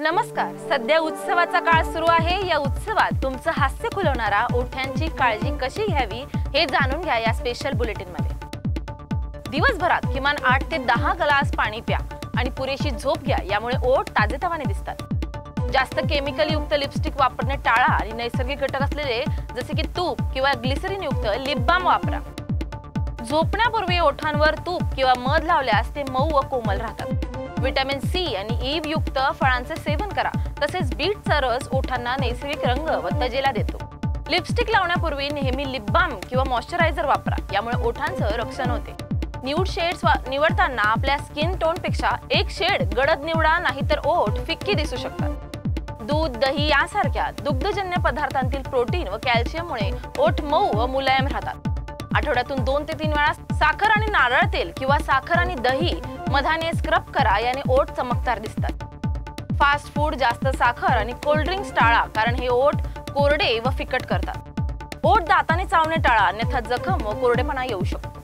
नमस्कार। सध्या उत्सवाचा काळ सुरू आहे। या उत्सवात तुमचं हास्य खुलवणारा ओठांची काळजी कशी घ्यावी हे जाणून घ्या या स्पेशल बुलेटिन मध्ये। दिवसभरात किमान 8 ते 10 ग्लास पाणी प्या आणि पुरेशी झोप घ्या, यामुळे ओठ ताजेतवाने दिसतात। जास्त केमिकल युक्त लिपस्टिक वापरणे टाळा आणि नैसर्गिक घटक असलेले जसे की तूप किंवा ग्लिसरीन युक्त लिप बाम वापरा। झोपण्यापूर्वी ओठांवर तूप किंवा मध लावल्यास ते मऊ व कोमल राहतात। विटॅमिन सी आणि ई युक्त फळांचे सेवन करा। तसेच बीटचा रस ओठांना नैसर्गिक रंग व तजेला देतो। लिपस्टिक लावण्यापूर्वी नेहमी लिप बाम किंवा मॉइश्चरायझर वापरा, यामुळे ओठांचं रक्षण होते। न्यूड शेड्स निवडताना आपल्या स्किन टोन पेक्षा एक शेड गडद निवडा, नाहीतर ओठ फिक्की दिसू शकतात। दूध, दही यासारख्या दुग्धजन्य पदार्थांतील प्रोटीन व कॅल्शियममुळे ओठ मऊ व मुलायम राहतात। आठवड्यातून 2 ते 3 वेळा साखर आणि नारळ तेल किंवा साखर आणि दही मधाने स्क्रब करा, याने ओठ चमकदार दिसतात। फास्ट फूड, जास्त साखर आणि कोल्ड ड्रिंक्स टाळा, कारण हे ओठ कोरडे व फिकट करतात। ओठ दाताने चावणे टाळा, अन्यथा जखम व कोरडेपणा येऊ शकतो।